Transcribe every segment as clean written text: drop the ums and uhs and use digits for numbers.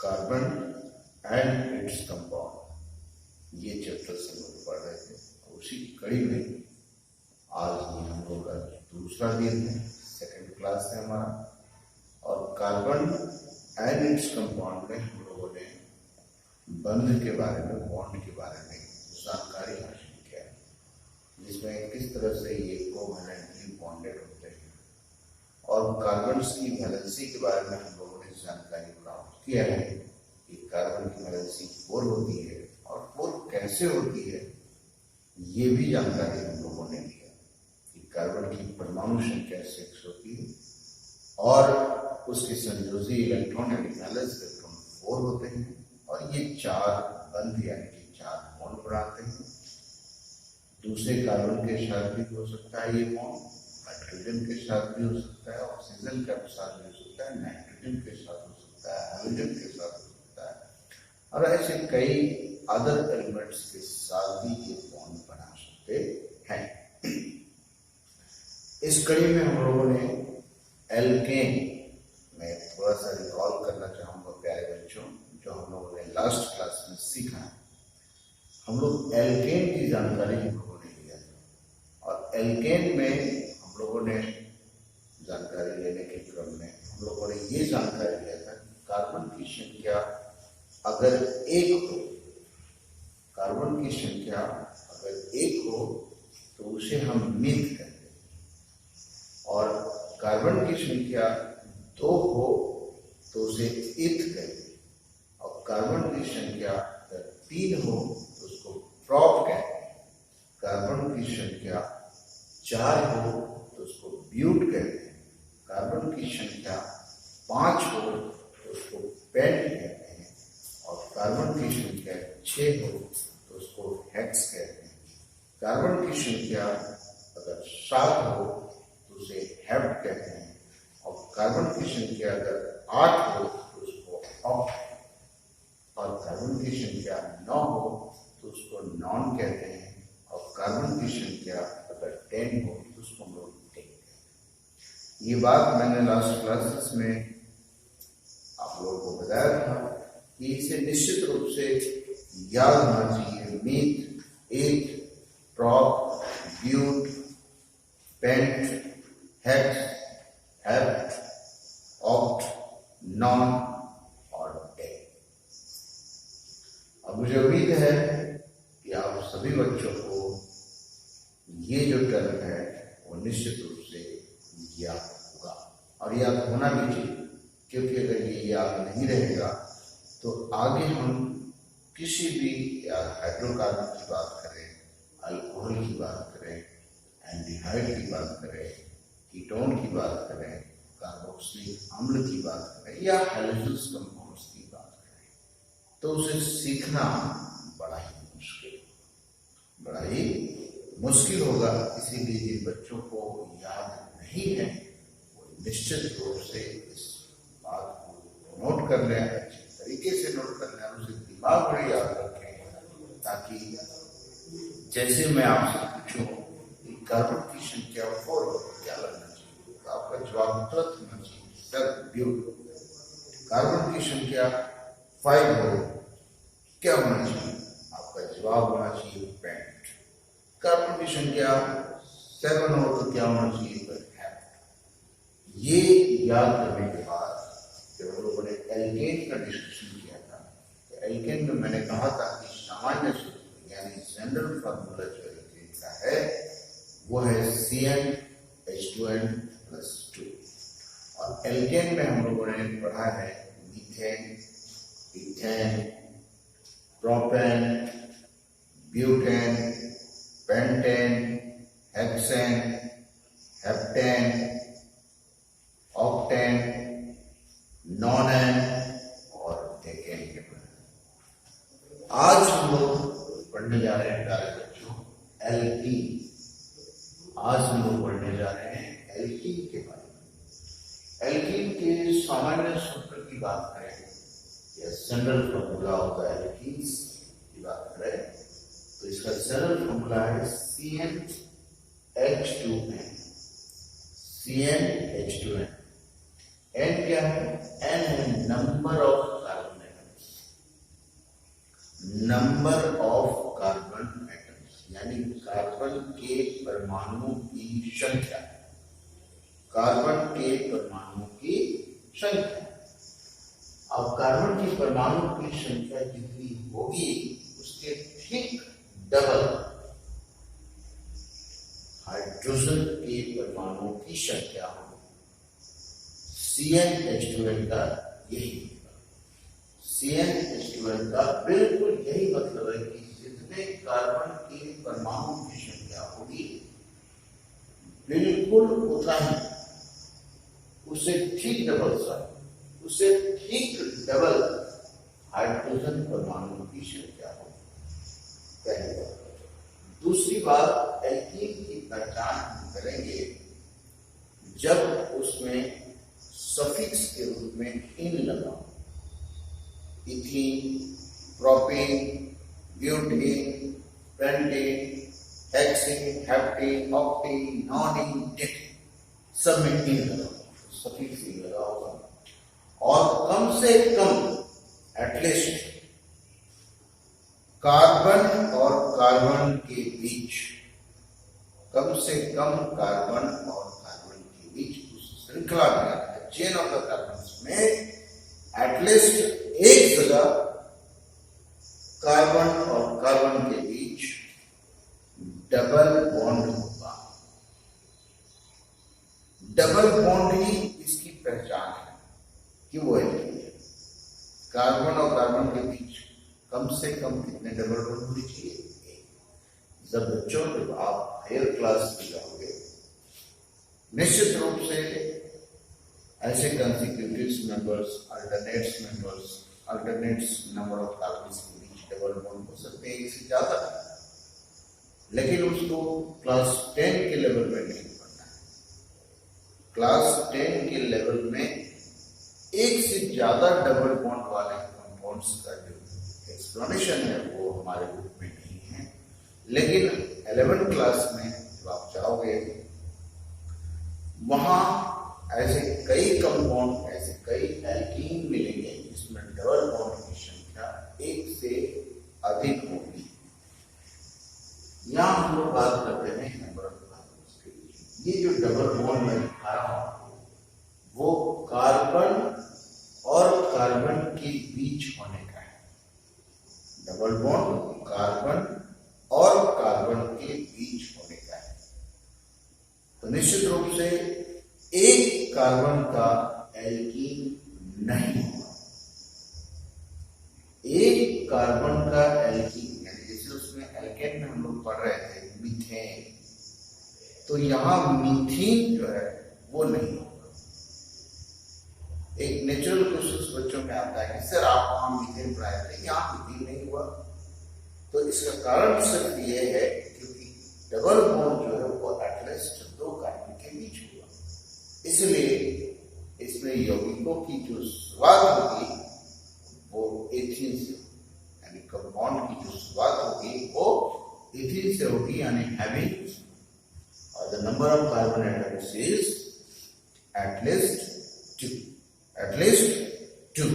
Carbon and its compound, ये chapters हम लोग पढ़ रहे थे। उसी कड़ी में आज ये हम लोग का दूसरा दिन है, सेकंड क्लास है हमारा। और कार्बन एंड इट्स कंपाउंड में हम लोगों ने बंध के बारे में, बॉन्ड के बारे में जानकारी हासिल किया, जिसमें किस तरह से ये कोवैलेंटली बॉन्डेड होते हैं। और कार्बन्स की वैलेंसी के बारे में हम लोगों ने जानकारी प्राप्त किया है कि कार्बन की वैलेंसी 4 होती है और 4 कैसे होती है, ये भी जानकारी हम लोगों ने लिया कि कार्बन की परमाणु संख्या 6 होती है और उसके संयोजी इलेक्ट्रॉन यानी बैलेंस इलेक्ट्रॉन 4 होते हैं और ये 4 बंध यानी कि 4 बॉन्ड बनाते हैं। दूसरे कार्बन के साथ भी हो सकता है ये बॉन्ड, हाइड्रोजन के साथ भी हो सकता है, ऑक्सीजन के साथ भी हो सकता है, नाइट्रोजन के साथ हो सकता है, हाइड्रोजन के साथ हो सकता है और ऐसे कई अदर एलिमेंट्स के साथ भी ये बॉन्ड बना सकते हैं। इस कड़ी में हम लोगों ने एल्केन में थोड़ा सा रिकॉल करना चाहूंगा प्यारे बच्चों, जो हम लोगों ने लास्ट क्लास में सीखा। हम लोग एल्केन की जानकारी हम लोगों ने लिया और एल्केन में हम लोगों ने जानकारी लेने के क्रम में हम लोगों ने ये जानकारी लिया था कि कार्बन की संख्या अगर 1 हो, कार्बन की संख्या अगर 1 हो तो उसे हम मिथ कहते हैं, और कार्बन की संख्या 2 हो तो उसे इथ कहते हैं, और कार्बन की संख्या अगर 3 हो तो उसको प्रॉप कहते हैं, कार्बन की संख्या 4 हो तो उसको ब्यूट कहते हैं, कार्बन की संख्या 5 हो तो उसको पेंट कहते हैं, और कार्बन की संख्या 6 हो तो उसको हेक्स कहते हैं, कार्बन की संख्या अगर 7 हो तो उसे हेप्ट कहते हैं, और कार्बन की संख्या अगर 8 हो तो उसको ऑक्ट, और कार्बन की संख्या 9 हो तो उसको नॉन कहते हैं, और कार्बन की संख्या अगर 10 हो तो उसको हम लोग टेन कहते हैं। ये बात मैंने लास्ट क्लासेस में आप लोगों को बताया था कि इसे निश्चित रूप से याद होना चाहिए। Meth, eth, prop, but, pent, hex, hept, oct, non और टेन। अब मुझे उम्मीद है कि आप सभी बच्चों को ये जो टर्म है वो निश्चित रूप से याद होगा और याद होना भी चाहिए, क्योंकि अगर ये याद नहीं रहेगा तो आगे हम किसी भी हाइड्रोकार्बन की बात करें, अल्कोहल की बात करें, एल्डिहाइड की बात करें, कीटोन की बात करें, कार्बोक्सिलिक अम्ल की बात करें या हैलोजनस कंपाउंड्स की बात करें, तो उसे सीखना बड़ा ही मुश्किल होगा। इसीलिए जिन बच्चों को याद नहीं है वो निश्चित रूप से इस बात को नोट कर लें, अच्छे तरीके से नोट कर लें, उसे दिमाग में याद रखें, ताकि जैसे मैं आपसे पूछूं कि कार्बन की संख्या 4 हो क्या लगना चाहिए, तो आपका जवाब तुरंत होना चाहिए सर ब्यूट। कार्बन की संख्या 5 हो क्या होना चाहिए, आपका जवाब होना चाहिए पेंट। कार्बन की संख्या 7 हो तो क्या होना चाहिए, हेप्ट। ये याद करने के बाद जब हम लोगों ने एल्केन का डिस्कशन किया था, तो एल्केन में मैंने कहा था कि सामान्य सूत्र यानी जनरल फार्मूला जो एल्केन का है वो है CnH2n+2। और एल्केन में हम लोगों ने पढ़ा है methane, ethane, propane, butane, pentane, hexane, heptane, octane, nonane और डेकेन के बारे में। आज हम लोग पढ़ने जा रहे हैं प्यारे बच्चों एल्कीन। आज हम लोग पढ़ने जा रहे हैं एल्कीन के बारे में। एल्कीन के सामान्य सूत्र की बात करें या general formula of the alkenes की बात करें तो इसका जनरल फॉर्मूला है CnH2n। CnH2n, n क्या है, n है number of carbon number of carbon atoms, यानी कार्बन के परमाणु की संख्या, कार्बन के परमाणु की संख्या। अब कार्बन के परमाणु की संख्या जितनी होगी उसके ठीक डबल हाइड्रोजन के परमाणु की संख्या होगी। CnH2n का यही होगा। CnH2n का बिल्कुल यही मतलब है कि जितने कार्बन के परमाणु की संख्या होगी बिल्कुल उतना ही उससे ठीक डबल हाइड्रोजन परमाणु की संख्या होगी। पहली बात। दूसरी बात, एल्कीन की पहचान हम करेंगे जब उसमें सफिक्स के रूप में इन लगा। Ethene, propane, butane, pentane, hexane, heptane, octane, nonane, decane, सब में इन लगा, सफिक्स इन लगा होगा। और कम से कम एटलीस्ट कार्बन और कार्बन के बीच, कम से कम कार्बन और कार्बन के बीच उस श्रृंखला में, चेन ऑफ द कार्बन्स में एटलीस्ट एक जगह कार्बन और कार्बन के बीच डबल बॉन्ड होगा। डबल बॉन्ड ही इसकी पहचान है कि वो है कार्बन और कार्बन के बीच कम से कम कितने डबल बॉन्ड होने चाहिए। जब बच्चों, जब आप हायर क्लास में जाओगे निश्चित रूप से ऐसे consecutive members, alternates number of carbons के बीच डबल बॉन्ड हो सकते हैं, एक से ज्यादा, लेकिन उसको क्लास 10 के लेवल में नहीं पढ़ना है। क्लास 10 के लेवल में एक से ज्यादा डबल बॉन्ड वाले कंपाउंड्स का जो एक्सप्लेनेशन है वो हमारे बुक में नहीं है, लेकिन 11th क्लास में जब आप जाओगे वहां ऐसे कई कंपाउंड, ऐसे कई एल्कीन मिलेंगे जिसमें डबल बॉन्ड की संख्या एक से अधिक होगी। यहां हम लोग बात करते हैं नंबर ऑफ कार्बन्स की। ये जो डबल बॉन्ड मैं दिखा रहा हूं वो कार्बन और कार्बन के बीच होने का है। डबल बॉन्ड कार्बन और कार्बन के बीच होने का है। तो निश्चित रूप से एक कार्बन का एल्कीन नहीं होगा। एक कार्बन का एल्कीन, यानी जैसे उसमें एल्केन में हम लोग पढ़ रहे थे मीथेन, तो यहां मीथेन जो है वो नहीं होगा। एक नेचुरल क्वेश्चन बच्चों में आता है कि सर आप वहां मीथेन पढ़ाए थे, यहां मीथेन नहीं हुआ। तो इसका कारण सिर्फ ये है क्योंकि डबल बॉन्ड जो है वो एटलीस्ट दो कार्बन के बीच हुआ, इसलिए इसमें यौगिकों की जो शुरुआत होगी वो एथीन से, यानी कंपाउंड की जो शुरुआत होगी वो एथीन से होगी, यानी having the number of carbon atoms is at least 2।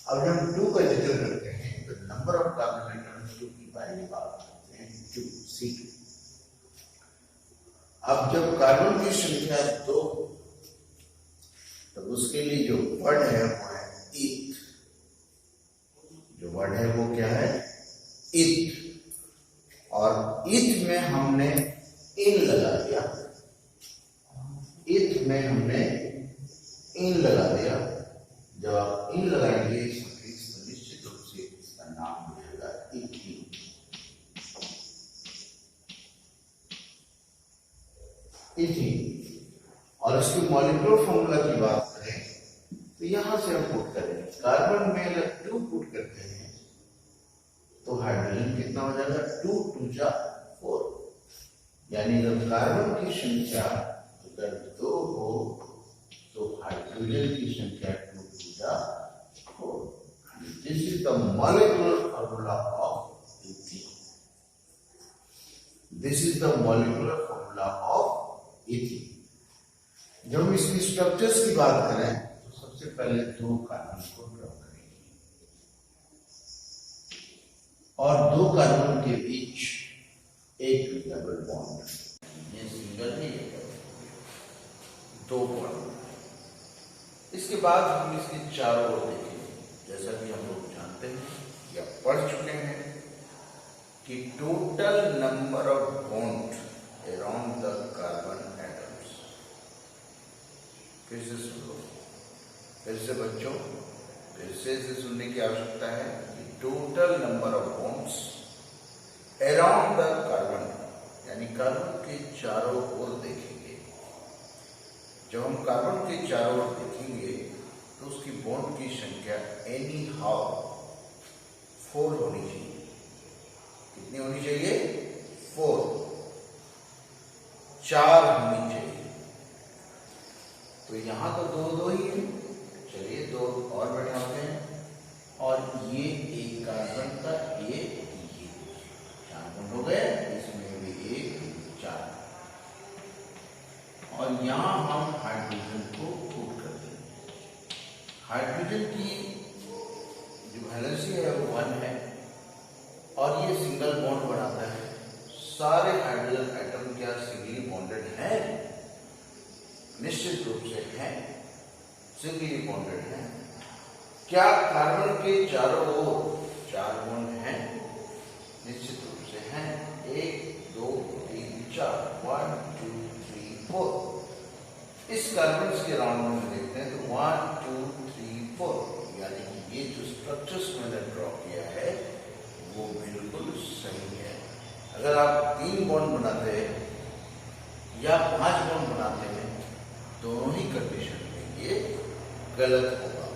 अब जब हम 2 का जिक्र करते हैं तो नंबर ऑफ कार्बन एटम्स की पहली बात करते हैं 2, C2। अब जब कार्बन की संख्या 2 तो उसके लिए जो वर्ड है वो है ईथ। जो वर्ड है वो क्या है? ईथ। और ईथ में हमने इन लगा दिया, ईथ में हमने इन लगा दिया। जब आप इन लगाएंगे तो निश्चित रूप से इसका नाम हो जाएगा इथीन। इथीन। और इसकी मॉलिक्यूलर फॉर्मूला की बात करें तो यहां से हम पुट करेंगे, कार्बन में अगर 2 पुट करते हैं तो हाइड्रोजन कितना हो जाएगा? 2 2 जा 4। यानी जब कार्बन की संख्या अगर 2 हो तो हाइड्रोजन की संख्या 2 2 जा 4। This is the molecular formula of ethene. This is the molecular formula of ethene. जब हम इसकी स्ट्रक्चर्स की बात करें तो सबसे पहले 2 कार्बन को ड्रॉ करेंगे। और दो कार्बन के बीच एक डबल बॉन्ड, ये सिंगल है, ये डबल, दो बॉन्ड। इसके बाद हम इसके चारों ओर देखेंगे। जैसा कि हम लोग जानते हैं या पढ़ चुके हैं कि total number of bond around the carbon atoms. फिर से सुन लो, फिर से बच्चों, फिर से इसे सुनने की आवश्यकता है कि total number of bonds around the carbon, यानी कार्बन के चारों ओर देखेंगे। जब हम कार्बन के चारों ओर देखेंगे तो उसकी बॉन्ड की संख्या एनी हाउ 4 होनी चाहिए। कितनी होनी चाहिए? 4, 4 होनी चाहिए। तो यहां तो दो दो ही है, चलिए दो और बैठाते हैं, और ये एक कार्बन का ये 4 बॉन्ड हो गए, इसमें भी 1 4, और यहां हम हाइड्रोजन को पुट कर देंगे। हाइड्रोजन की जो वैलेंसी है वो 1 है, और ये सिंगल बॉन्ड बनाता है। सारे हाइड्रोजन एटम क्या सिंगली बॉन्डेड है? निश्चित रूप से है, सिंगली बॉन्डेड है। क्या कार्बन के चारों ओर 4 बॉन्ड हैं? निश्चित रूप से हैं। 1 2 3 4, 1 2 3 4। इस कार्बन के राउंड में देखते हैं तो 1 2 3 4, यानी कि ये जो स्ट्रक्चर्स मैंने ड्रॉ किया है वो बिल्कुल सही है। अगर आप 3 बॉन्ड बनाते हैं या 5 बॉन्ड बनाते हैं, दोनों ही कंडीशन में ये गलत होगा,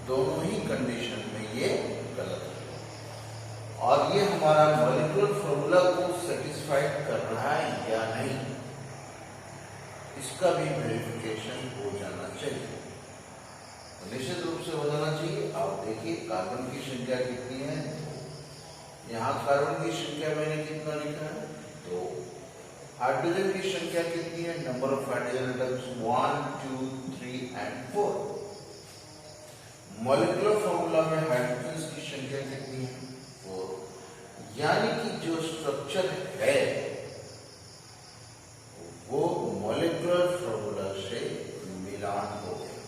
दोनों ही कंडीशन में ये गलत होगा। और ये हमारा मॉलिक्यूलर फॉर्मूला को सेटिस्फाइड कर रहा है या नहीं, इसका भी वेरिफिकेशन हो जाना चाहिए। तो निश्चित रूप से हो जाना चाहिए। आप देखिए कार्बन की संख्या कितनी है, यहाँ कार्बन की संख्या मैंने कितना लिखा है, तो हाइड्रोजन की संख्या कितनी है? Number of hydrogen atoms 1 2 3 and 4। Molecular formula में हाइड्रोजन की संख्या कितनी है? 4। यानी कि जो स्ट्रक्चर है वो मॉलिक्यूलर फॉर्मूला से मिलान हो गया,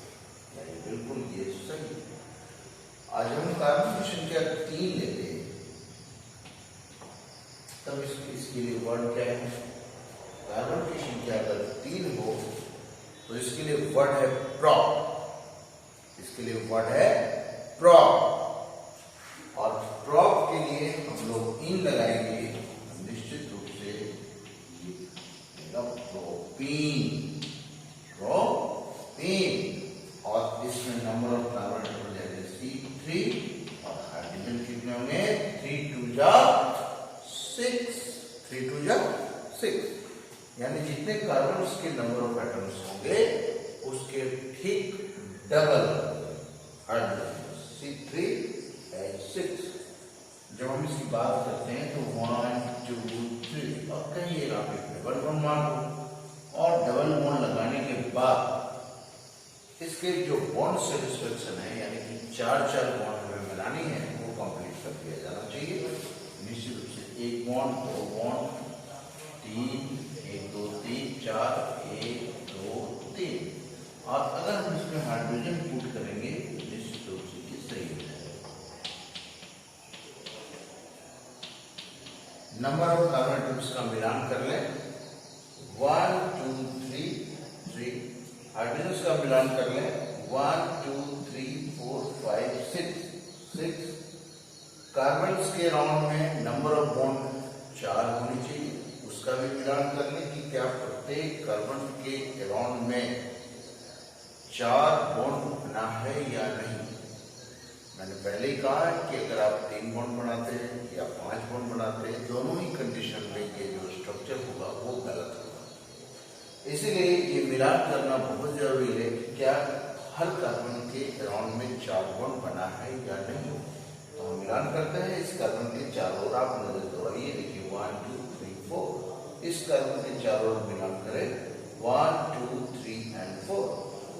यानी बिल्कुल ये सही। आज हम कार्बन की संख्या 3 लेते हैं, तब इसके लिए वर्ड क्या है? कार्बन की संख्या अगर 3 हो तो इसके लिए वर्ड है प्रोप, इसके लिए वर्ड है प्रोप, और प्रोप के लिए हम लोग इन लगाएंगे निश्चित रूप से प्रोपीन, प्रोपीन, और इसमें नंबर ऑफ कार्बन एटम हो जाएगा C3, और हाइड्रोजन कितने होंगे? 3 2 जा 6, 3 2 जा 6, यानी जितने कार्बन के नंबर ऑफ एटम्स होंगे उसके ठीक डबल हाइड्रोजन C3H6। जब हम इसकी बात करते हैं तो 1 2 3, और कहीं आप एक डबल बॉन्ड मान लो, और डबल बॉन्ड लगाने के बाद इसके जो बॉन्ड सेटिस्फेक्शन है, यानी कि 4 बॉन्ड हमें मिलानी है, वो कंप्लीट कर दिया जाना चाहिए। निश्चित रूप से 1 बॉन्ड 2 बॉन्ड 3 1 2 3 4 1 2 3, और अगर हम इसमें हाइड्रोजन पुट करेंगे तो निश्चित रूप से ये सही हो जाएगा। नंबर ऑफ कार्बन एटम्स का मिलान कर लें, 1 2 3 3, हाइड्रोजन का मिलान कर लें 1 2 3 4 5 6 6। कार्बन के राउंड में नंबर ऑफ बॉन्ड 4 होनी चाहिए, उसका भी मिलान कर लें कि क्या प्रत्येक कार्बन के राउंड में 4 बॉन्ड बना है या नहीं। मैंने पहले ही कहा है कि अगर आप 3 बॉन्ड बनाते हैं या 5 बॉन्ड बनाते हैं, दोनों ही कंडीशन में ये जो स्ट्रक्चर होगा वो गलत होगा। इसीलिए ये मिलान करना बहुत जरूरी है कि क्या हर कार्बन के राउंड में 4 बॉन्ड बना है या नहीं। तो हम मिलान करते हैं इस कार्बन के चारों ओर, आप नजर दौड़ाइए, देखिए 1 2 3 4, इस कार्बन के चारों ओर मिलान करें 1 2 3 एंड 4,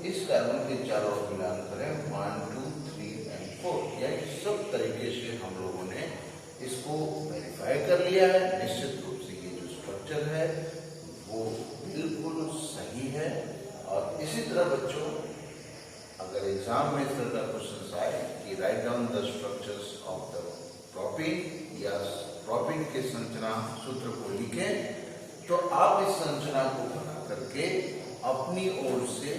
इस कार्बन के चारों ओर मिलान करें 1 2 3 एंड 4। यानी सब तरीके से हम लोगों ने इसको वेरीफाई कर लिया है, निश्चित रूप से ये जो स्ट्रक्चर है वो बिल्कुल सही है। और इसी तरह बच्चों, अगर एग्जाम में इस तरह का क्वेश्चन आए कि write down the structures of the propene या प्रोपीन के संरचना सूत्र को लिखें, तो आप इस संरचना को बना करके अपनी ओर से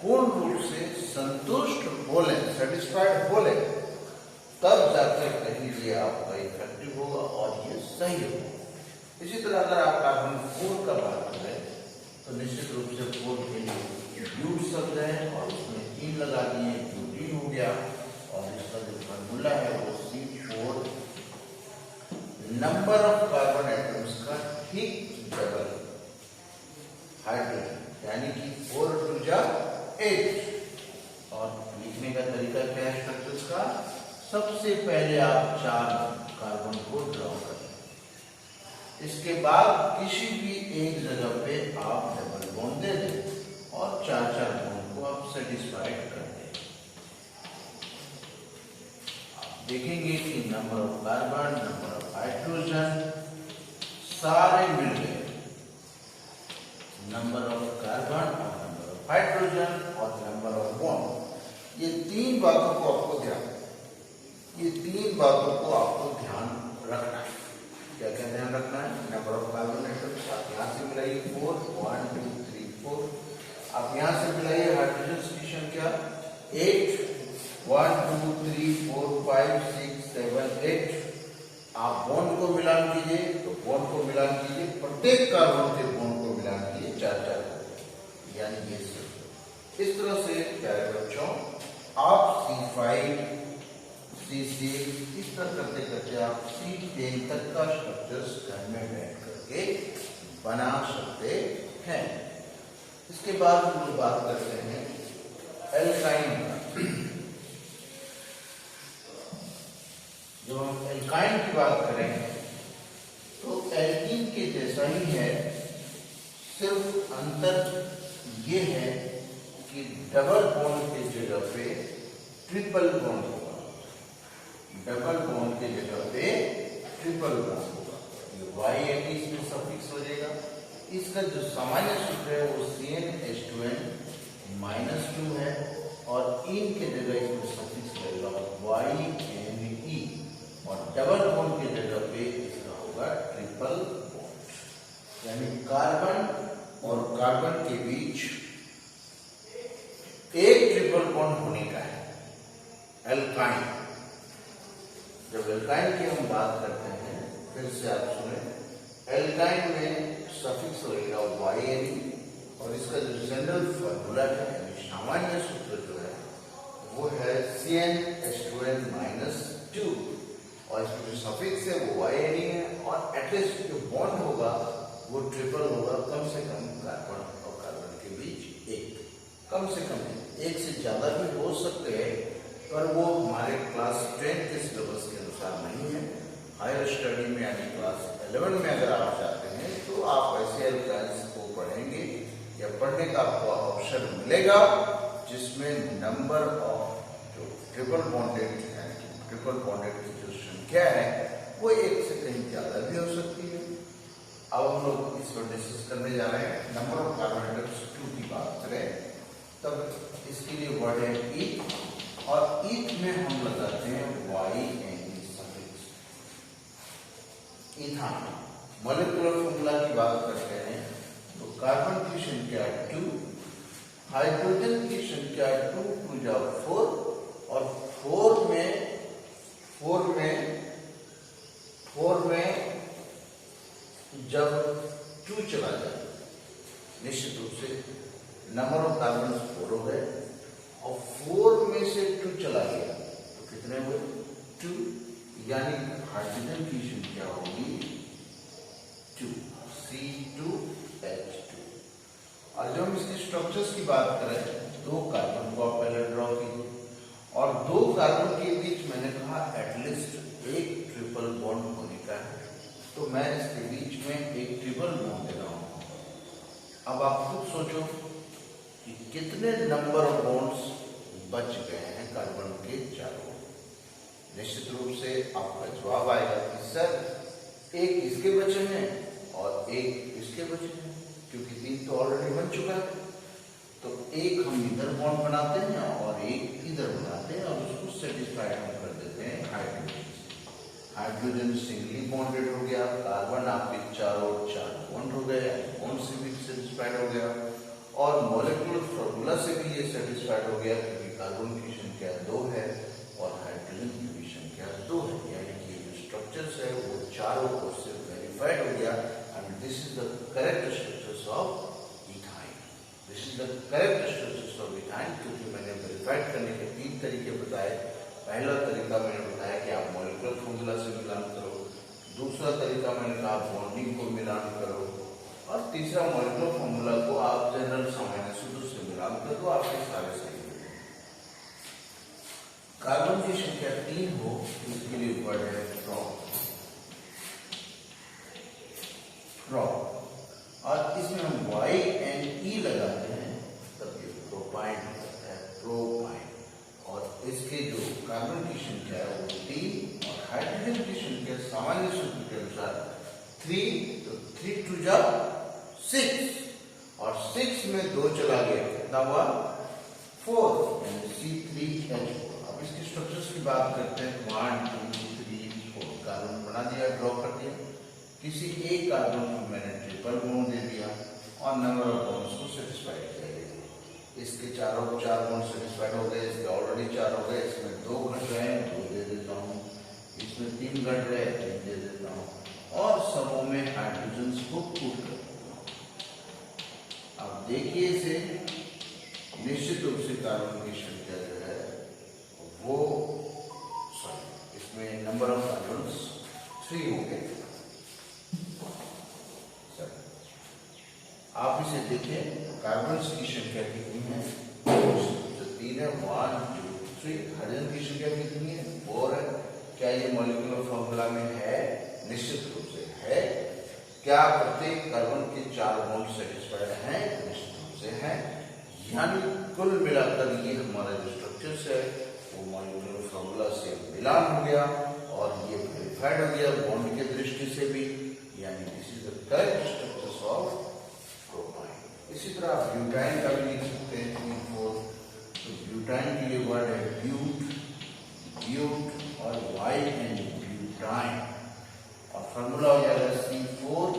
पूर्ण रूप से संतुष्ट बोले, सेटिस्फाइड बोले, तब जाकर कहीं ये आपका इफेक्टिव होगा और ये सही होगा। इसी तरह अगर आप कार्बन 4 का बात करें तो निश्चित रूप से 4 के लिए ब्यूट शब्द है और उसमें 3 लगा दिए, ब्यूटीन हो गया। और इसका जो फॉर्मूला है वो C4, number of carbon atoms का ठीक डबल हाइड्रोजन, यानी कि 4 × 8। और लिखने का तरीका क्या है स्ट्रक्चर्स का? सबसे पहले आप 4 कार्बन को ड्रॉ करें, इसके बाद किसी भी एक जगह पे आप डबल बॉन्ड दे दें और 4 बॉन्ड को आप सेटिस्फाइड कर दें। आप देखेंगे कि number of carbon, number of hydrogen सारे मिल गए, नंबर ऑफ कार्बन और नंबर ऑफ हाइड्रोजन और नंबर ऑफ बॉन्ड। ये 3 बातों को आपको ध्यान रखना है। क्या क्या ध्यान रखना है? नंबर ऑफ कार्बन एटम्स आप यहाँ से मिलाइए 4, 1 2 3 4। आप यहाँ से मिलाइए हाइड्रोजन की संख्या 8, 1 2 3 4 5 6 7 8। आप बॉन्ड को मिलान कीजिए, तो बॉन्ड को मिलान कीजिए, प्रत्येक कार्बन के बॉन्ड को मिलान कीजिए 4 यानी ये इस तरह से प्यारे बच्चों आप C5 C6 इस तरह करते करते आप C10 तक का स्ट्रक्चर्स घर में बैठ करके बना सकते हैं। इसके बाद हम लोग बात करते हैं एल्काइन का। जब हम एल्काइन की बात करें तो एल्कीन के जैसा ही है, सिर्फ अंतर ये है कि डबल बॉन्ड की जगह पे ट्रिपल बॉन्ड होगा, डबल बॉन्ड की जगह पे ट्रिपल बॉन्ड होगा। ये Y इसमें सफिक्स हो जाएगा। इसका जो सामान्य सूत्र है वो CnH2n -2 है और इन के जगह इसमें सफिक्स लगेगा YNE और डबल बॉन्ड की जगह पे इसका होगा ट्रिपल बॉन्ड, यानी कार्बन और कार्बन के बीच एक ट्रिपल बॉन्ड होने का है एल्काइन। जब एल्काइन की हम बात करते हैं, फिर से आप सुने, एल्काइन में सफिक्स लगेगा YNE और इसका जो जनरल फॉर्मूला है यानी सामान्य सूत्र जो है वो है CnH2n -2 और इसमें जो सफिक्स है वो YNE है और एटलीस्ट जो बॉन्ड होगा वो ट्रिपल होगा, कम से कम कार्बन और कार्बन के बीच एक, कम से कम एक से ज्यादा भी हो सकते हैं, पर वो हमारे क्लास 10 के सिलेबस के अनुसार नहीं है। हायर स्टडी में यानी क्लास 11 में अगर आप जाते हैं तो आप ऐसे एल्काइंस को पढ़ेंगे या पढ़ने का आपको ऑप्शन मिलेगा जिसमें नंबर ऑफ जो ट्रिपल बॉन्डेड यानी ट्रिपल बॉन्डेड की जो संख्या है वो एक से कहीं ज्यादा भी हो सकती है। अब हम लोग इस पर डिस्कस करने जा रहे हैं। नंबर ऑफ कार्बन एटम्स 2 की बात करें तब इसके लिए वर्ड है ईथ और ईथ में हम लगाते हैं YNE suffix. Ethane molecular formula की बात करते हैं तो कार्बन की संख्या 2, हाइड्रोजन की संख्या 2 × 4 और 4 में जब 2 चला जाए निश्चित रूप से नंबर ऑफ कार्बन 4 हो गए और 4 में से 2 चला गया तो कितने हुए 2, यानी हाइड्रोजन की संख्या होगी 2 C2H2। और जब हम इसके स्ट्रक्चर्स की बात करें 2 कार्बन को आप पहले ड्रॉ कीजिए और 2 कार्बन के बीच मैंने कहा एटलीस्ट एक ट्रिपल बॉन्ड होने का है, तो मैं इसके बीच में एक ट्रिपल बॉन्ड दे रहा हूं। अब आप खुद सोचो कि कितने नंबर ऑफ बॉन्ड्स बच गए हैं कार्बन के चारों। निश्चित रूप से आपका जवाब आएगा कि सर एक इसके वचन है और एक इसके वचन है, क्योंकि 3 तो ऑलरेडी बन चुका है। तो एक हम इधर बॉन्ड बनाते हैं और एक इधर बनाते हैं और उसको सेटिस्फाइड हम कर देते हैं हाइड्रोजन से। हाइड्रोजन सिंगली बॉन्डेड हो गया, कार्बन आपके चारों चार बॉन्ड हो गए, बॉन्ड से भी सेटिस्फाइड हो गया और मॉलिक्यूलर फॉर्मूला से भी ये सेटिस्फाइड हो गया, क्योंकि कार्बन की संख्या 2 है और हाइड्रोजन की भी संख्या 2 है, यानी कि जो स्ट्रक्चर्स है वो चारों ओर से वेरीफाइड हो गया। And this is the correct structures of ethyne. This is the correct structures of ethyne, क्योंकि मैंने वेरीफाइड करने के 3 तरीके बताए। पहला तरीका मैंने बताया कि आप मॉलिक्यूलर फॉर्मूला से मिलान करो, दूसरा तरीका मैंने कहा बॉन्डिंग को मिलान करो और तीसरा मॉलिक्यूलर फॉर्मूला को आप जनरल सामान्य सूत्र से मिलान कर दो, आपके सारे सही हो जाएंगे। कार्बन की संख्या 3 हो इसके लिए वर्ड है प्रोप, और इसमें हम Y and E लगाते हैं तब ये प्रोपाइन होता है, प्रोपाइन। और इसके जो कार्बन की संख्या है वो 3 और हाइड्रोजन की संख्या सामान्य सूत्र के अनुसार 3, तो 3 2 जा 6 और 6 में 2 चला गया, कितना हुआ 4, यानी C3H4। अब इसके स्ट्रक्चर्स की बात करते हैं। 1 2 3 4 कार्बन बना दिया, ड्रॉ कर दिया। किसी एक कार्बन को मैंने ट्रिपल बॉन्ड दे दिया और नंबर ऑफ बॉन्ड्स को सेटिस्फाइड किया गया। इसके चारों 4 बॉन्ड सेटिस्फाइड हो गए, इसके ऑलरेडी 4 हो गए, इसमें 2 घट रहे हैं 2 दे देता हूँ, इसमें 3 घट रहे हैं 3 दे देता हूँ और सबों में हाइड्रोजन को पुट कर। अब देखिए इसे, निश्चित रूप से कार्बन की संख्या जो है वो इसमें नंबर ऑफ कार्बन 3 हो गए। आप इसे देखें, कार्बन की संख्या कितनी है, जो 3 है 1 2 3। हाइड्रोजन की संख्या कितनी है 4 है। क्या ये मॉलिक्यूलर फॉर्मूला में है? निश्चित रूप से है। क्या प्रत्येक कार्बन के 4 बॉन्ड सेटिस्फाइड हैं? निश्चित रूप से हैं। यानी कुल मिलाकर ये हमारा जो स्ट्रक्चर्स है वो मॉलिक्यूलर फॉर्मूला से मिलान हो गया और ये वेरीफाइड हो गया बॉन्ड के दृष्टि से भी, यानी this is the correct structures of propyne. इसी तरह ब्यूटाइन का भी लिख सकते हैं 3 4। तो ब्यूटाइन के लिए वर्ड है ब्यूट, ब्यूट और Y एंड ब्यूटाइन और फॉर्मूला हो जाएगा C4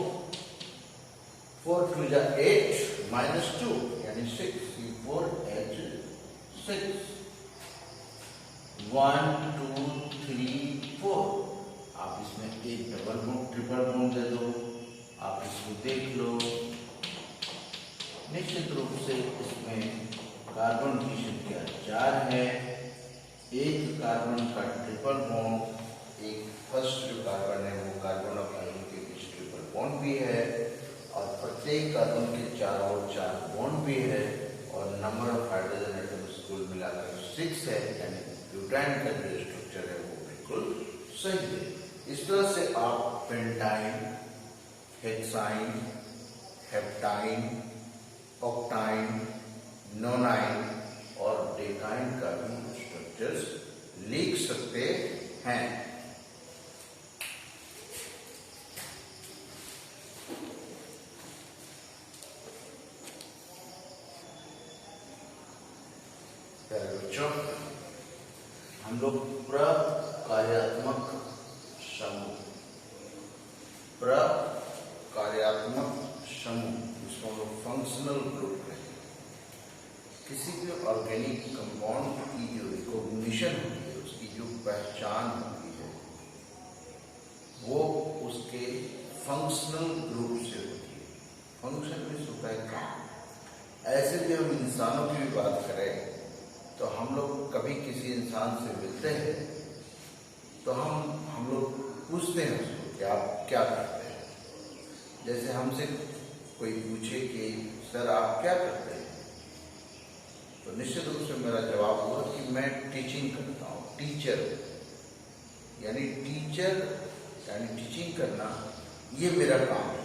4 2 जा 8 -2 यानी 6 C4H6 1 2 3 4। आप इसमें एक डबल बॉन्ड ट्रिपल बॉन्ड दे दो, आप इसको देख लो। निश्चित रूप से इसमें कार्बन की संख्या 4 है, एक कार्बन का ट्रिपल बॉन्ड, एक फर्स्ट जो कार्बन है वो कार्बन और कार्बन के बीच ट्रिपल बॉन्ड भी है और प्रत्येक कार्बन के चारों ओर 4 बॉन्ड भी है और नंबर ऑफ हाइड्रोजन एटम्स कुल मिलाकर 6 है, यानी ब्यूटाइन का जो स्ट्रक्चर है वो बिल्कुल सही है। इस तरह से आप पेंटाइन, हेक्साइन, हेप्टाइन, ऑक्टाइन, नोनाइन और डेकाइन का भी स्ट्रक्चर्स लिख सकते हैं। बच्चों, हम लोग प्रकार्यात्मक समूह, प्रकार्यात्मक समूह जिसको हम लोग फंक्शनल ग्रुप कहते हैं, किसी भी ऑर्गेनिक कंपाउंड की जो रिकॉग्निशन होती है, उसकी जो पहचान होती है वो उसके फंक्शनल ग्रुप से होती है। फंक्शन में होता है काम। ऐसे भी हम इंसानों की भी बात करें तो हम लोग कभी किसी इंसान से मिलते हैं तो हम लोग पूछते हैं उसको कि आप क्या करते हैं। जैसे हमसे कोई पूछे कि सर आप क्या करते हैं, तो निश्चित रूप से मेरा जवाब हुआ कि मैं टीचिंग करता हूँ, टीचर। यानी टीचिंग करना ये मेरा काम है।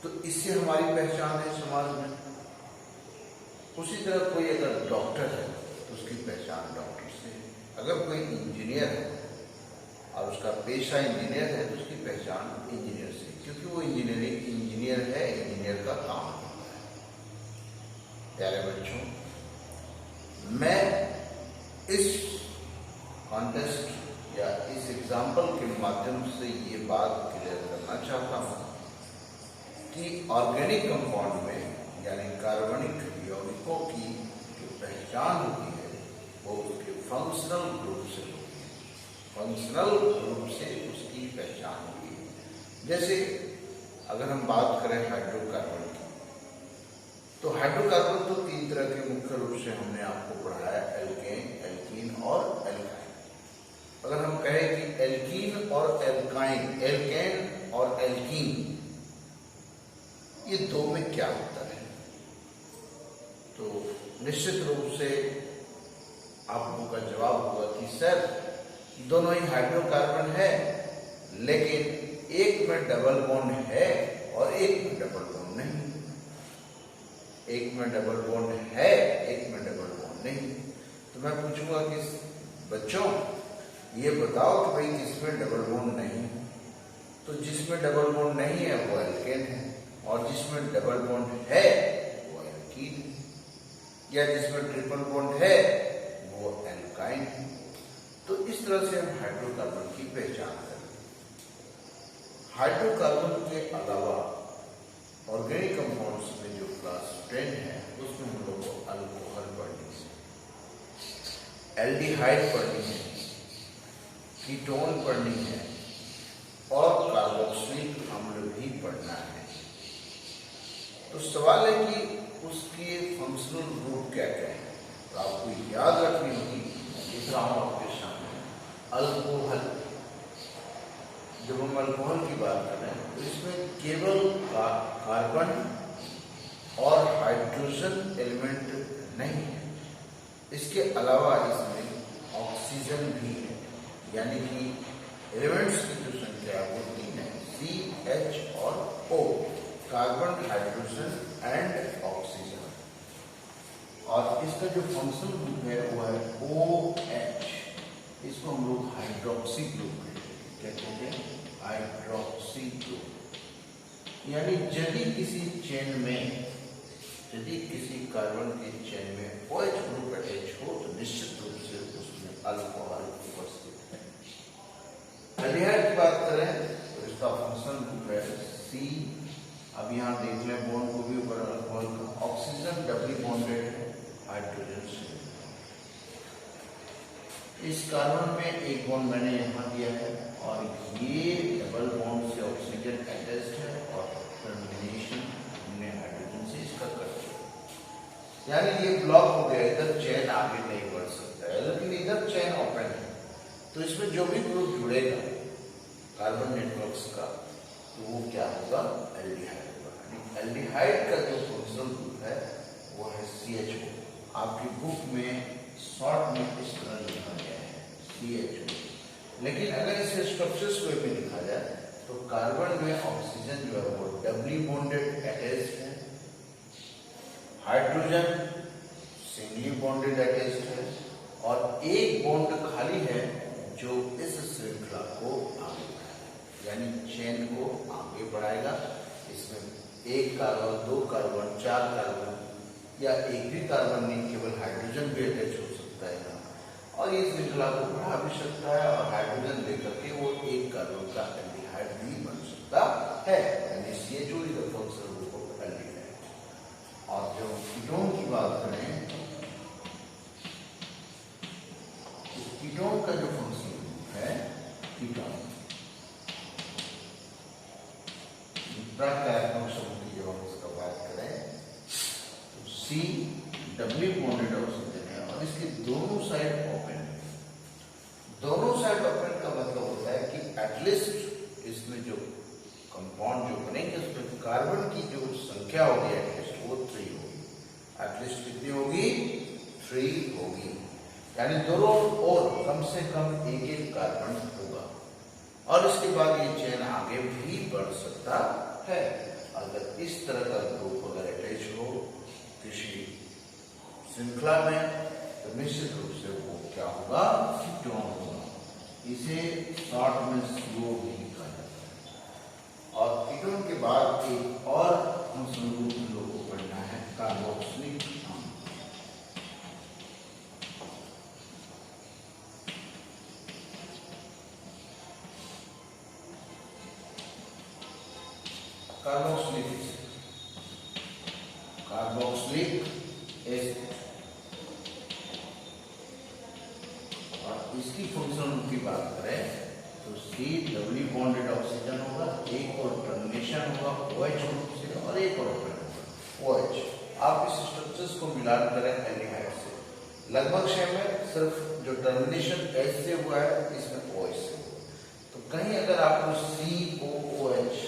तो इससे हमारी पहचान है समाज में। उसी तरह कोई अगर डॉक्टर है तो उसकी पहचान डॉक्टर से, अगर कोई इंजीनियर है और उसका पेशा इंजीनियर है तो उसकी पहचान इंजीनियर से, क्योंकि वो इंजीनियर है, इंजीनियर का काम होता है। प्यारे बच्चों, मैं इस कॉन्टेस्ट या इस एग्जाम्पल के माध्यम से ये बात क्लियर करना चाहता हूँ कि ऑर्गेनिक कंपाउंड में यानी कार्बनिक यौगिकों की जो पहचान होती है वो उसके फंक्शनल ग्रुप से होती है। फंक्शनल ग्रुप से उसकी पहचान होती है। जैसे अगर हम बात करें हाइड्रोकार्बन की, तो हाइड्रोकार्बन तो 3 तरह के मुख्य रूप से हमने आपको पढ़ाया, एल्केन, एल्कीन और एल्काइन। अगर हम कहें कि एल्कीन और एल्काइन, एल्केन और एल्कीन, ये दो में क्या होता है, तो निश्चित रूप से आप लोगों का जवाब होगा कि सर दोनों ही हाइड्रोकार्बन है, लेकिन एक में डबल बॉन्ड है और एक में डबल बॉन्ड नहीं। एक में डबल बॉन्ड है, एक में डबल बॉन्ड नहीं। तो मैं पूछूंगा कि बच्चों ये बताओ कि भाई किसमें डबल बॉन्ड नहीं है, तो जिसमें डबल बॉन्ड नहीं है वो एल्केन है, और जिसमें डबल बॉन्ड है वो एल्कीन है, या जिसमें ट्रिपल बॉन्ड है वो एल्काइन है। तो इस तरह से हम हाइड्रोकार्बन की पहचान करें। हाइड्रोकार्बन के अलावा ऑर्गेनिक कंपाउंड्स में जो क्लास 10 है उसमें हम लोग को अल्कोहल पढ़नी है, एल्डिहाइड पढ़नी है, कीटोन पढ़नी है और कार्बोक्सिलिक अम्ल भी पढ़ना है। तो सवाल है कि उसके फंक्शनल ग्रुप क्या क्या है, तो आपको याद रखनी होगी। लिख रहा हूं आपके सामने, अल्कोहल। जब हम अल्कोहल की बात कर रहे हैं तो इसमें केवल कार्बन और हाइड्रोजन एलिमेंट नहीं है, इसके अलावा इसमें ऑक्सीजन भी है, यानी कि एलिमेंट्स की जो संख्या वो 3 है, CH और O, carbon, hydrogen and oxygen. और इसका जो फंक्शनल ग्रुप है वो है OH। इसको हम लोग हाइड्रोक्सी ग्रुप कहते हैं, हाइड्रोक्सी ग्रुप। यानी यदि किसी चेन में, यदि किसी कार्बन के चेन में OH ग्रुप अटैच हो तो निश्चित रूप से उसमें अल्कोहल उपस्थित है। एल्डिहाइड की बात करें तो इसका फंक्शनल ग्रुप है C। अब यहाँ देख लें बॉन्ड को भी ऊपर अल्कोहल का, ऑक्सीजन डबली बॉन्डेड है हाइड्रोजन से। इस कार्बन में एक बॉन्ड मैंने यहाँ दिया है और ये डबल बॉन्ड से ऑक्सीजन अटैच्ड है और टर्मिनेशन हमने हाइड्रोजन से इसका कर दिया, यानी ये ब्लॉक हो गया, इधर चेन आगे नहीं बढ़ सकता है, लेकिन इधर चेन ओपन है। तो इसमें जो भी ग्रुप जुड़ेगा कार्बन नेटवर्क्स का तो वो क्या होगा, एल्डिहाइड होगा। एल्डिहाइड का जो फंक्शनल ग्रुप है वो है CHO। आपकी बुक में शॉर्ट में इस तरह लिखा गया है CHO, लेकिन अगर इसे स्ट्रक्चर्स वे में लिखा जाए तो कार्बन में ऑक्सीजन जो है वो डबली बॉन्डेड अटैच्ड है, हाइड्रोजन सिंगली बॉन्डेड अटैच्ड है, और एक बॉन्ड खाली है जो इस श्रृंखला को आगे बढ़ाएगा, यानी चेन को आगे बढ़ाएगा। इसमें एक कार्बन, 2 कार्बन, 4 कार्बन या एक भी कार्बन नहीं, केवल हाइड्रोजन भी अटैच हो सकता है यहाँ, और ये श्रृंखला को बढ़ा भी सकता है और हाइड्रोजन लेकर के वो एक कार्बन का एल्डिहाइड भी बन सकता है, यानी CHO is the functional group of aldehyde. और जो कीटोन की बात करें, कीटोन का जो फंक्शनल ग्रुप है कीटोन, प्राकृतिक शब्द की जब हम इसका बात करें तो C डबली बॉन्डेड ऑक्सीजन है और इसके दोनों साइड ओपन है। दोनों साइड ओपन का मतलब होता है कि एटलीस्ट इसमें जो कंपाउंड जो बनेंगे उसमें कार्बन की जो संख्या होगी एटलीस्ट वो 3 होगी। एटलीस्ट कितनी होगी, 3 होगी, यानी दोनों ओर कम से कम एक कार्बन होगा, और इसके बाद ये चेन आगे भी बढ़ सकता है। अगर इस तरह का ग्रुप अगर अटैच हो किसी श्रृंखला में तो निश्चित रूप से वो क्या होगा, इसे शॉर्ट में CO भी लिखा जाता है। और कीटोन के बाद एक और फंक्शनल ग्रुप हम लोग को पढ़ना है, कार्बोक्सिलिक अम्ल। कार्बोक्सिलिक एसिड और इसकी फंक्शनल की बात करें तो C डबली बॉन्डेड ऑक्सीजन होगा, एक और टर्मिनेशन होगा OH ग्रुप से और एक और OH। आप इस स्ट्रक्चर्स को मिलान करें एल्डिहाइड से, लगभग सेम है, सिर्फ जो टर्मिनेशन H से हुआ है इसमें OH से। तो कहीं अगर आपको COOH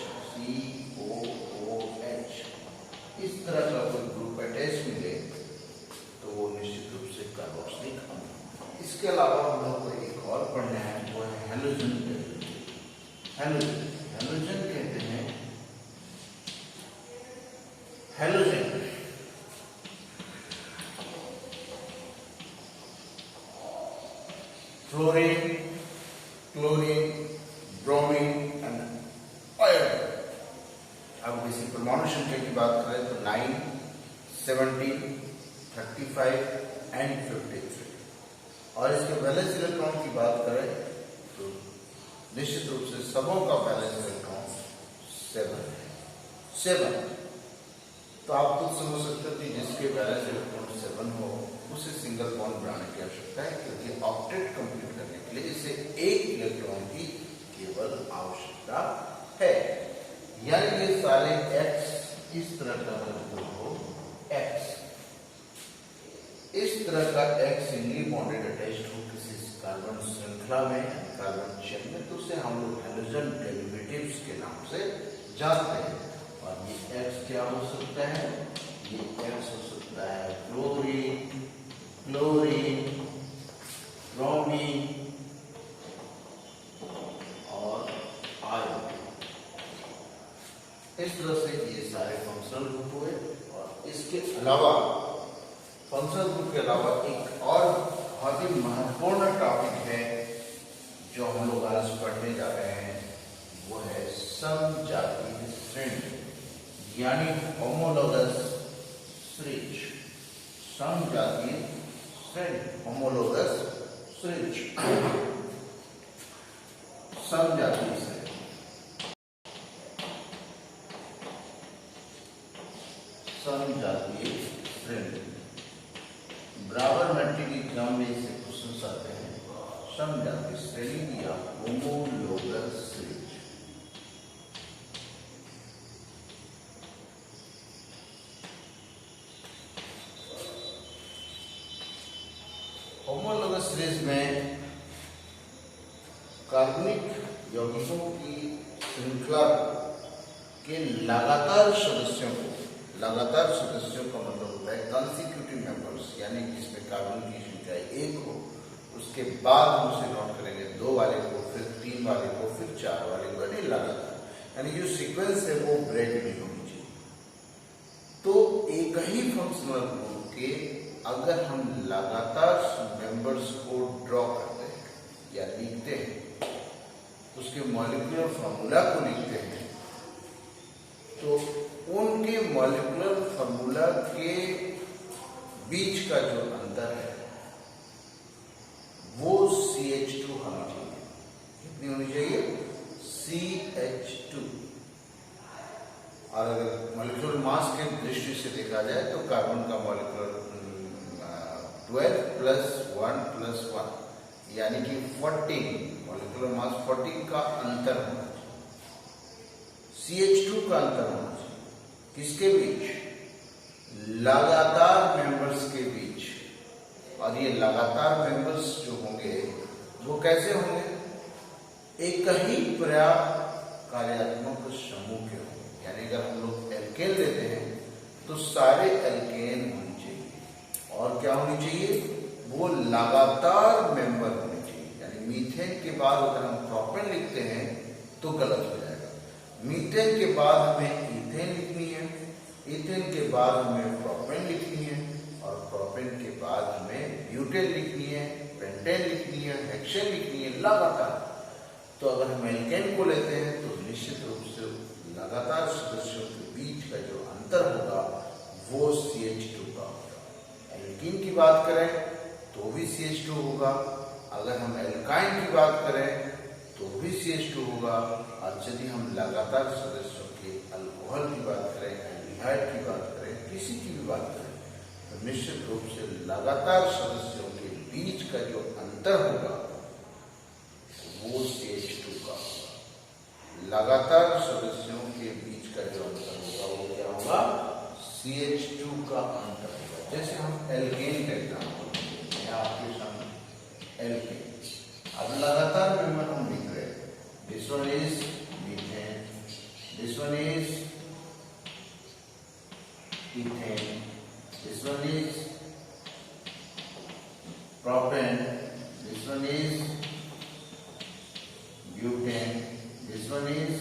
इस तरह का कोई ग्रुप अटैच मिले तो वो निश्चित रूप से कार्बोक्सिलिक अम्ल। इसके अलावा हम लोग को एक और पढ़ना है, वो है हैलोजन। हैलोजन कहते हैं, halogen fluorine, chlorine, bromine and iodine. अब इसी परमाणु संख्या की बात करें तो 9, 17, 35 एंड 53। और इसके वैलेंस इलेक्ट्रॉन की बात करें तो निश्चित रूप से सबों का वैलेंस इलेक्ट्रॉन 7 है। तो आप खुद समझ सकते हो कि जिसके वैलेंस इलेक्ट्रॉन 7 हो उसे सिंगल बॉन्ड बनाने की आवश्यकता है, क्योंकि ऑक्टेट कंप्लीट करने के लिए इसे एक इलेक्ट्रॉन की केवल आवश्यकता है। यानी ये सारे X इस तरह का ग्रुप हो, X इस तरह का X सिंगली बॉन्डेड अटैच्ड हो किसी कार्बन श्रृंखला में, कार्बन चेन में, तो उसे हम लोग हैलोजन डेरिवेटिव्स के नाम से जानते हैं। और ये X क्या हो सकता है? ये X हो सकता है क्लोरीन, क्लोरीन, ब्रोमीन और आयोडीन। इस तरह से ये सारे फंक्शनल ग्रुप हुए। और इसके अलावा फंक्शनल ग्रुप के अलावा एक और बहुत ही महत्वपूर्ण टॉपिक है जो हम लोग आज पढ़ने जा रहे हैं, वो है समजातीय श्रेणी, यानी होमोलोगस श्रेणी। समजातीय श्रेणी, होमोलोगस श्रेणी, समजातीय श्रेणी। समजातीय श्रेणी बराबर मैट्रिक एग्जाम में इसे क्वेश्चन आते हैं। समजातीय श्रेणी या होमोलोगस श्रेणी। होमोलोगस श्रेणी में कार्बनिक यौगिकों की श्रृंखला के लगातार सदस्यों का मतलब होता है कंसिक्यूटिव मेंबर्स, यानी कि इसमें कार्बन की संख्या 1 हो, उसके बाद हम उसे नोट करेंगे 2 वाले को, फिर 3 वाले को, फिर 4 वाले को, नहीं लगातार, यानी जो सीक्वेंस है वो ब्रेक नहीं होनी चाहिए। तो एक ही फंक्शनल ग्रुप के अगर हम लगातार मेंबर्स को ड्रॉ करते हैं या लिखते हैं, उसके मॉलिक्यूलर फॉर्मूला को लिखते हैं, तो उनके मॉलिक्यूलर फॉर्मूला के बीच का जो अंतर है वो CH2 होना चाहिए। कितनी होनी चाहिए? CH2। और अगर मॉलिक्यूलर मास के दृष्टि से देखा जाए तो कार्बन का मॉलिक्यूलर 12 + 1 + 1 यानी कि 14, मॉलिक्यूलर मास 14 का अंतर होना चाहिए। CH2 का अंतर होना चाहिए किसके बीच? लगातार मेंबर्स के बीच। और ये लगातार मेंबर्स जो होंगे वो कैसे होंगे? एक ही पर्याप्त कार्यात्मक समूह के होंगे। यानी अगर हम लोग एल्केन लेते हैं तो सारे एल्केन होनी चाहिए। और क्या होनी चाहिए? वो लगातार मेंबर होने चाहिए। यानी मीथेन के बाद अगर हम प्रोपेन लिखते हैं तो गलत हो जाएगा। मीथेन के बाद हमें इथेन लिखनी है, इथेन के बाद हमें प्रोपेन लिखनी है, और प्रोपेन के बाद हमें ब्यूटेन लिखनी है, पेंटेन लिखनी लिखनी है, हेक्सेन लिखनी है लगातार, तो अगर हम एल्केन को लेते हैं तो निश्चित रूप से लगातार सदस्यों के बीच का जो अंतर होगा वो CH2 का होगा। एल्कीन की बात करें तो भी CH2 होगा, अगर हम एल्काइन की बात करें तो भी CH2 होगा, और यदि हम लगातार सदस्यों के अल्कोहल की बात करें, एल्डिहाइड की बात करें, किसी की भी बात करें, तो निश्चित रूप से लगातार सदस्यों के बीच का जो अंतर होगा वो CH2 का होगा। लगातार सदस्यों के बीच का जो अंतर होगा वो क्या होगा? CH2 का अंतर होगा। जैसे हम एल्केन का एग्जाम्पल लेते हैं, आपके सामने एल्केन, अब लगातार मेंबर हम लिख रहे हैं, this one is methane, this one is ethane, this one is propane, this one is butane, this one is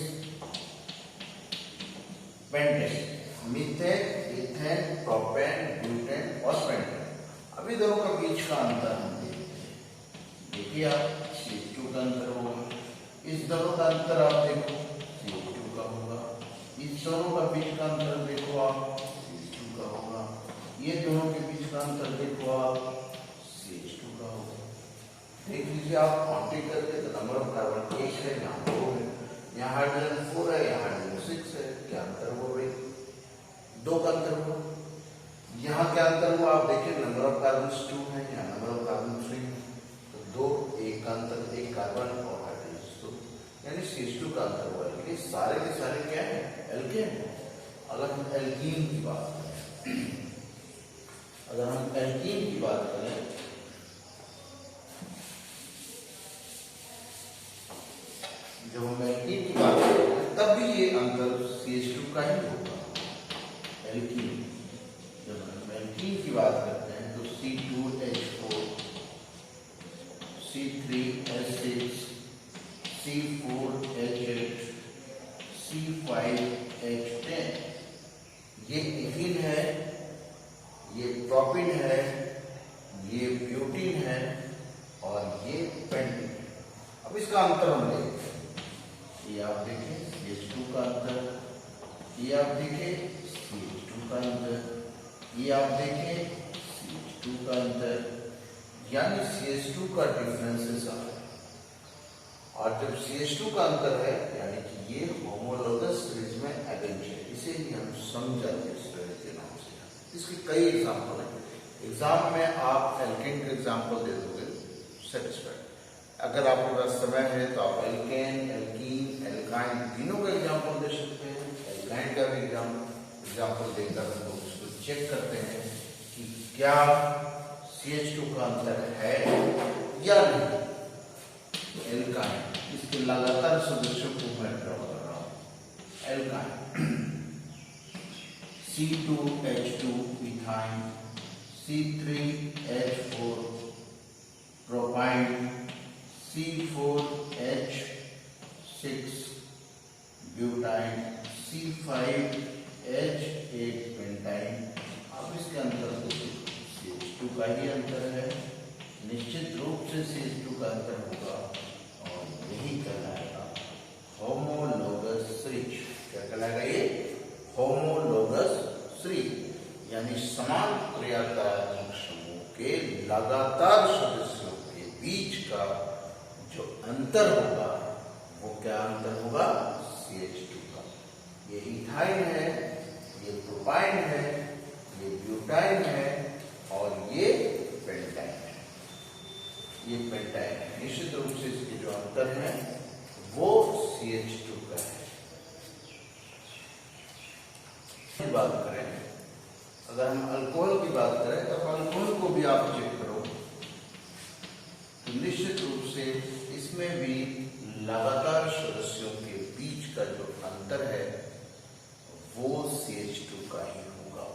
pentane। Methane, ethane, propane, butane और पेंटेन, अभी दोनों का बीच का अंतर हम देखिए आप CH2 का अंतर होगा, इस दोनों का अंतर आप देखो CH2 का होगा, इस दोनों का बीच का अंतर देखो आप CH2 का होगा, ये दोनों के बीच का अंतर देखो आप CH2 का होगा। देख लीजिए आप काउंटिंग करके, तो नंबर ऑफ कार्बन 1 है, यहाँ 2 है, यहाँ हाइड्रोजन 4 है, यहाँ हाइड्रोजन 6 है, क्या अंतर हुआ भाई? 2 का अंतर हुआ। यहाँ क्या अंतर हुआ आप देखिए, नंबर ऑफ कार्बन 2 है, यहाँ नंबर ऑफ कार्बन 3 है, तो 2, 1 का अंतर, 1 कार्बन और हाइड्रोजन 2, यानी CH2 का अंतर हुआ। लेकिन सारे के सारे क्या है? एल्केन। अगर हम एल्कीन की बात करें, अगर हम एल्कीन की बात करें, जब हम एल्कीन की बात करें तब भी ये अंतर CH2 का ही होगा। एल्कीन, जब हम एल्कीन की बात करते हैं तो C2H4, C3H6, C4H8, C5H10, ये इथीन है, ये प्रोपिन है, ये ब्यूटीन है और ये पेंटीन। अब इसका अंतर हम देखते हैं, ये आप देखें CH2 का अंतर, ये आप देखें CH2 का अंतर, ये आप देखें CH2 का अंतर, यानी CH2 का डिफरेंसेस आ रहा है। और जब CH2 का अंतर है यानी कि ये होमोलोगस सीरीज में अरेंज है, इसे ही हम समझाते के नाम से। इसके कई एग्जाम्पल हैं, एग्जाम में आप एल्केन का एग्जाम्पल दे दोगे सेटिस्फाइड। अगर आपके पास समय है तो आप एल्केन, एल्कीन, एल्काइन तीनों का एग्जाम्पल दे सकते हैं। एल्काइन का भी एग्जाम्पल देकर हम लोग उसको चेक करते हैं कि क्या CH2 का अंतर है या नहीं। एल्काइन, इसके लगातार सदस्यों को मैं ड्रॉ कर रहा हूं। Alkyne C2H2 ethyne, C3H4 propyne, C4H6 butyne, C5H8 pentyne. अब इसके अंतर CH2 का ही अंतर है, निश्चित रूप से CH2 का अंतर होगा और यही कहलाएगा होमोलोगस सीरीज। क्या कहलाएगा ये? होमोलोगस सीरीज, यानी समान क्रियात्मक समूह के लगातार सदस्यों के बीच का जो अंतर होगा वो क्या अंतर होगा? CH2 का। ये इथाइन है, ये प्रोपाइन है, ये ब्यूटाइन है और ये पेंटाइन है। ये पेंटाइन है, निश्चित रूप से इसके जो अंतर है वो CH2 का है। बात करें, अगर हम अल्कोहल की बात करें तो अल्कोहल को भी आप चेक करो तो निश्चित रूप से इसमें भी लगातार सदस्यों के बीच का जो अंतर है वो CH2 का ही होगा।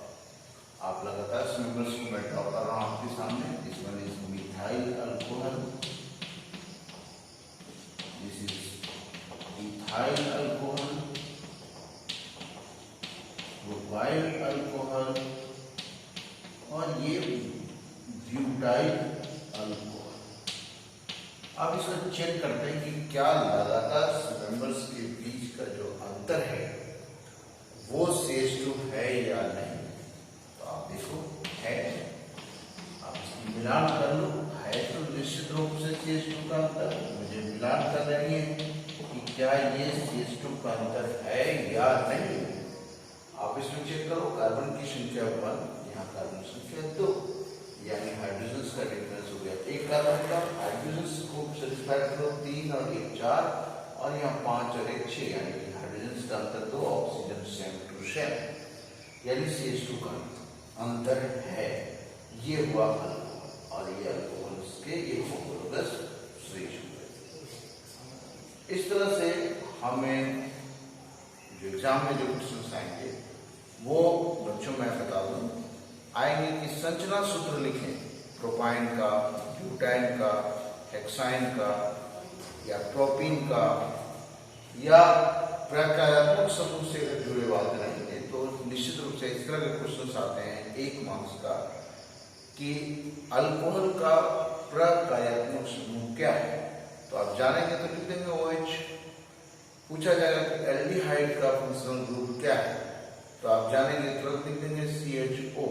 आप लगातार मेंबर्स को बैठा होता रहा आपके सामने। This one is methyl alcohol, this is ethyl alcohol, propyl alcohol और ये ब्यूटाइल अल्कोहल। अब इसको चेक करते हैं कि क्या लगातार मेंबर्स के बीच का जो अंतर है वो CH2 है या नहीं। तो आप देखो है, आप इसकी मिलान कर लो, है तो निश्चित रूप से CH2 का अंतर। मुझे मिलान कर रही है कि क्या ये CH2 का अंतर है या नहीं। आप इसमें चेक करो, कार्बन की संख्या 1, यहाँ कार्बन संख्या 2, यानी हाइड्रोजन का डिफरेंस हो गया एक कार्बन का। हाइड्रोजन को सेटिस्फाई करो 3 और 1 4, और यहाँ 5 और 1 6, यानी कि हाइड्रोजन का अंतर 2, ऑक्सीजन सेम टू सेम, यानी CH2 का अंतर है। ये हुआ अल्कोहल, और ये अल्कोहल के ये होमोलोगस स्विच हुए। इस तरह से हमें जो एग्जाम में जो क्वेश्चन आएंगे वो बच्चों मैं बता दूं आएंगे कि संरचना सूत्र लिखें प्रोपाइन का, ब्यूटाइन का, हेक्साइन का या प्रोपीन का, या प्रकार्यात्मक समूह से जुड़े बात रहेंगे तो निश्चित रूप से इस तरह के क्वेश्चन आते हैं 1 मार्क्स का कि अल्कोहल का प्रकार्यात्मक समूह क्या है। तो आप जानेंगे तो लिख देंगे OH। पूछा जाएगा कि एल्डिहाइड का फंक्शनल ग्रुप क्या है, तो आप जानेंगे तुरंत लिख देंगे CHO।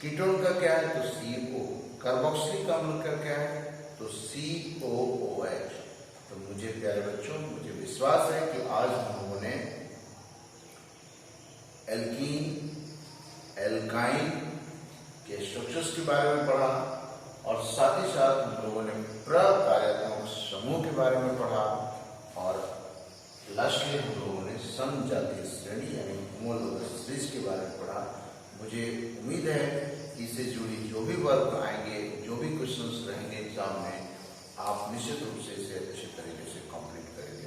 कीटोन का क्या है तो CO। कार्बोक्सिलिक अम्ल का क्या है तो COOH। तो मुझे प्यारे बच्चों, मुझे विश्वास है कि आज हम लोगों ने एल्कीन, एल्काइन के स्ट्रक्चर्स के बारे में पढ़ा, और साथ ही साथ हम लोगों ने प्रकार्यात्मक समूह के बारे में पढ़ा, और लास्ट में हम लोगों ने समजातीय श्रेणी यानी होमोलोगस स्विच के बारे में पढ़ा। मुझे उम्मीद है कि इससे जुड़ी जो भी वर्क आएंगे, जो भी क्वेश्चंस रहेंगे एग्जाम में, आप निश्चित रूप से इसे अच्छे तरीके से कंप्लीट करेंगे।